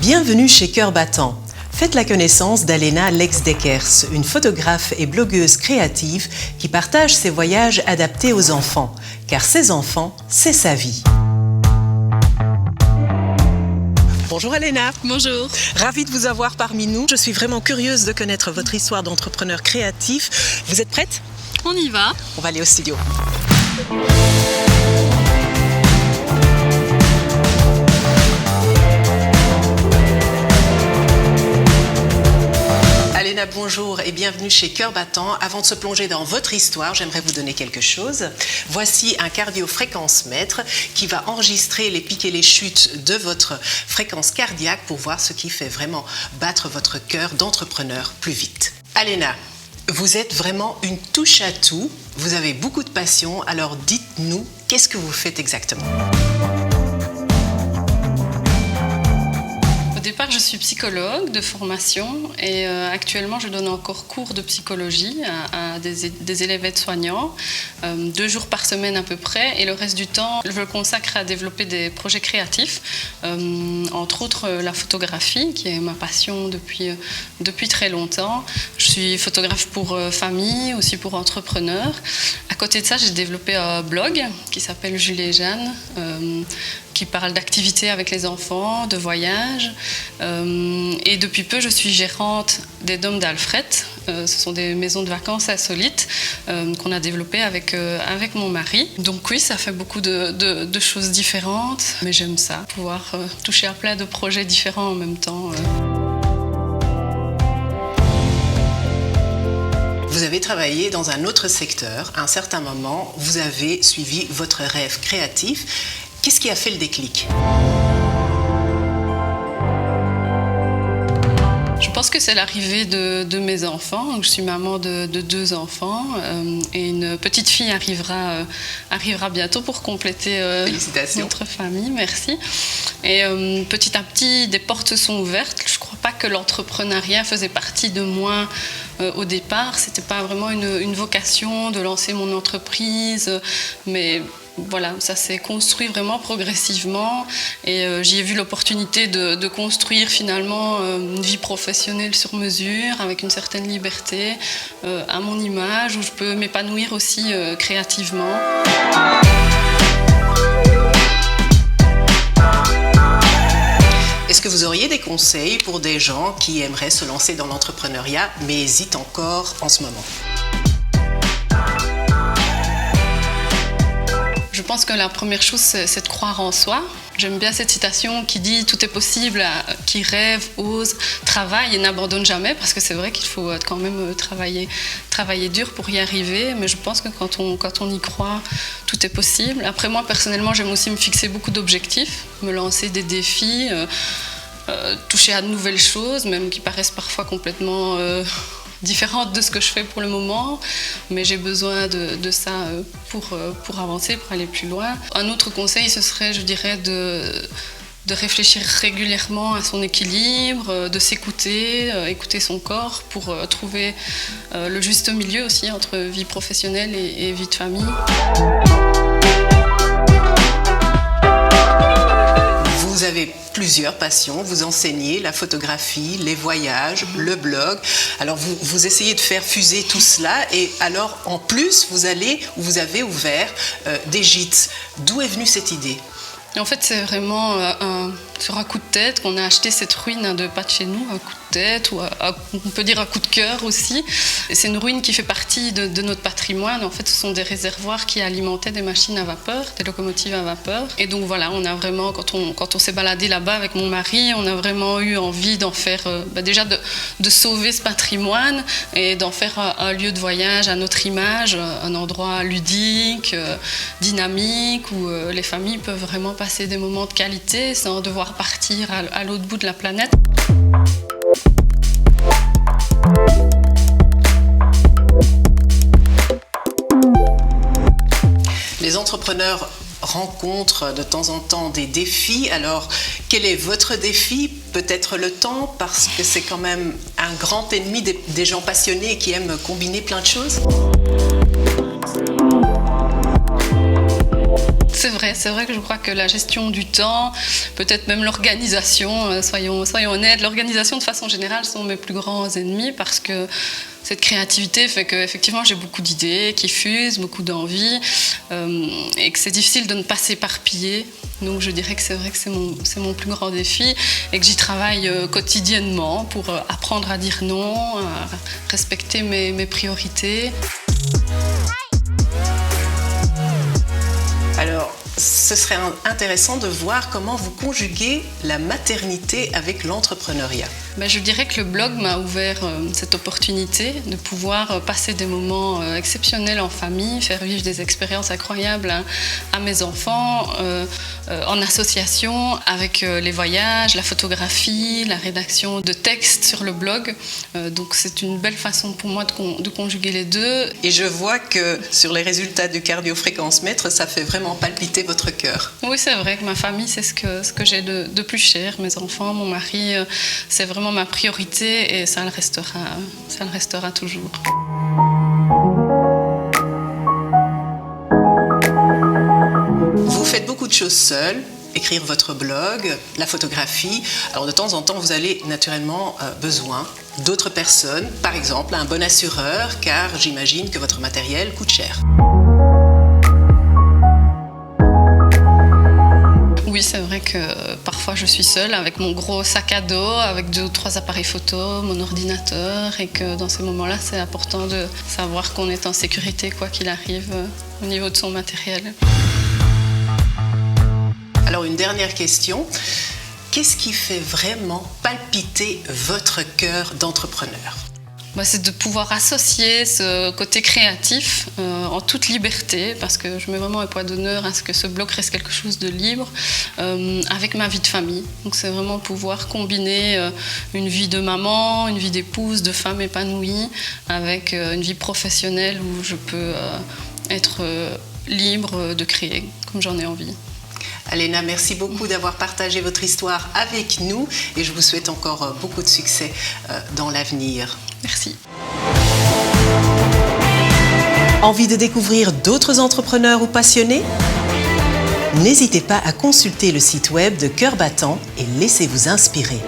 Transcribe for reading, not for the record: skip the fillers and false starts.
Bienvenue chez Cœur Battant. Faites la connaissance d'Alena Lex-Deckers, une photographe et blogueuse créative qui partage ses voyages adaptés aux enfants, car ses enfants, c'est sa vie. Bonjour Alena. Bonjour. Ravie de vous avoir parmi nous. Je suis vraiment curieuse de connaître votre histoire d'entrepreneur créatif. Vous êtes prête? On y va. On va aller au studio. Alena, bonjour et bienvenue chez Cœur Battant. Avant de se plonger dans votre histoire, j'aimerais vous donner quelque chose. Voici un cardio-fréquence-mètre qui va enregistrer les pics et les chutes de votre fréquence cardiaque pour voir ce qui fait vraiment battre votre cœur d'entrepreneur plus vite. Alena, vous êtes vraiment une touche à tout. Vous avez beaucoup de passion, alors dites-nous, qu'est-ce que vous faites exactement ? Au départ, je suis psychologue de formation et actuellement, je donne encore cours de psychologie à des élèves aides-soignants, 2 jours par semaine à peu près. Et le reste du temps, je le consacre à développer des projets créatifs, entre autres la photographie, qui est ma passion depuis très longtemps. Je suis photographe pour famille, aussi pour entrepreneurs. À côté de ça, j'ai développé un blog qui s'appelle Julie et Jeanne, qui parle d'activités avec les enfants, de voyages. Et depuis peu, je suis gérante des Dômes d'Alfred. Ce sont des maisons de vacances insolites qu'on a développées avec mon mari. Donc oui, ça fait beaucoup de choses différentes, mais j'aime ça, pouvoir toucher à plein de projets différents en même temps. Vous avez travaillé dans un autre secteur. À un certain moment, vous avez suivi votre rêve créatif. Qu'est-ce qui a fait le déclic ? Je pense que c'est l'arrivée de mes enfants. Donc, je suis maman de 2 enfants et une petite fille arrivera bientôt pour compléter notre famille. Merci. Et petit à petit, des portes se sont ouvertes. Je ne crois pas que l'entrepreneuriat faisait partie de moi au départ. Ce n'était pas vraiment une vocation de lancer mon entreprise, mais voilà, ça s'est construit vraiment progressivement et j'y ai vu l'opportunité de construire finalement une vie professionnelle sur mesure avec une certaine liberté à mon image où je peux m'épanouir aussi créativement. Est-ce que vous auriez des conseils pour des gens qui aimeraient se lancer dans l'entrepreneuriat mais hésitent encore en ce moment ? Je pense que la première chose, c'est de croire en soi. J'aime bien cette citation qui dit « Tout est possible, qui rêve, ose, travaille et n'abandonne jamais » parce que c'est vrai qu'il faut quand même travailler dur pour y arriver. Mais je pense que quand on y croit, tout est possible. Après moi, personnellement, j'aime aussi me fixer beaucoup d'objectifs, me lancer des défis, toucher à de nouvelles choses, même qui paraissent parfois complètement différente de ce que je fais pour le moment, mais j'ai besoin de ça pour avancer, pour aller plus loin. Un autre conseil, ce serait, je dirais, de réfléchir régulièrement à son équilibre, de s'écouter, écouter son corps pour trouver le juste milieu aussi entre vie professionnelle et vie de famille. Vous avez plusieurs passions, vous enseignez la photographie, les voyages, le blog. Alors vous essayez de faire fuser tout cela et alors en plus vous avez ouvert des gîtes. D'où est venue cette idée ? En fait, c'est vraiment sur un coup de tête qu'on a acheté cette ruine à 2 pas de chez nous, un coup de tête, ou on peut dire un coup de cœur aussi. Et c'est une ruine qui fait partie de notre patrimoine. En fait, ce sont des réservoirs qui alimentaient des machines à vapeur, des locomotives à vapeur. Et donc voilà, on a vraiment, quand on s'est baladé là-bas avec mon mari, on a vraiment eu envie d'en faire, déjà de sauver ce patrimoine et d'en faire un lieu de voyage à notre image, un endroit ludique, dynamique, où les familles peuvent vraiment passer des moments de qualité sans devoir partir à l'autre bout de la planète. Les entrepreneurs rencontrent de temps en temps des défis. Alors, quel est votre défi ? Peut-être le temps, parce que c'est quand même un grand ennemi des gens passionnés qui aiment combiner plein de choses. C'est vrai que je crois que la gestion du temps, peut-être même l'organisation, soyons honnêtes, l'organisation de façon générale sont mes plus grands ennemis parce que cette créativité fait qu'effectivement j'ai beaucoup d'idées qui fusent, beaucoup d'envies et que c'est difficile de ne pas s'éparpiller. Donc je dirais que c'est vrai que c'est mon plus grand défi et que j'y travaille quotidiennement pour apprendre à dire non, à respecter mes priorités. Alors, ce serait intéressant de voir comment vous conjuguez la maternité avec l'entrepreneuriat. Je dirais que le blog m'a ouvert cette opportunité de pouvoir passer des moments exceptionnels en famille, faire vivre des expériences incroyables à mes enfants, en association avec les voyages, la photographie, la rédaction de textes sur le blog. Donc c'est une belle façon pour moi de conjuguer les deux. Et je vois que sur les résultats du cardio-fréquence-mètre, ça fait vraiment palpiter votre cœur. Oui, c'est vrai que ma famille, c'est ce que j'ai de plus cher. Mes enfants, mon mari, c'est vraiment ma priorité et ça le restera toujours. Vous faites beaucoup de choses seul, écrire votre blog, la photographie. Alors de temps en temps, vous avez naturellement besoin d'autres personnes, par exemple un bon assureur, car j'imagine que votre matériel coûte cher. Oui, c'est vrai que parfois je suis seule avec mon gros sac à dos, avec 2 ou 3 appareils photo, mon ordinateur, et que dans ces moments-là, c'est important de savoir qu'on est en sécurité quoi qu'il arrive au niveau de son matériel. Alors une dernière question, qu'est-ce qui fait vraiment palpiter votre cœur d'entrepreneur ? C'est de pouvoir associer ce côté créatif en toute liberté, parce que je mets vraiment un poids d'honneur à ce que ce blog reste quelque chose de libre, avec ma vie de famille. Donc c'est vraiment pouvoir combiner une vie de maman, une vie d'épouse, de femme épanouie, avec une vie professionnelle où je peux être libre de créer comme j'en ai envie. Alena, merci beaucoup d'avoir partagé votre histoire avec nous et je vous souhaite encore beaucoup de succès dans l'avenir. Merci. Envie de découvrir d'autres entrepreneurs ou passionnés ? N'hésitez pas à consulter le site web de Cœur Battant et laissez-vous inspirer.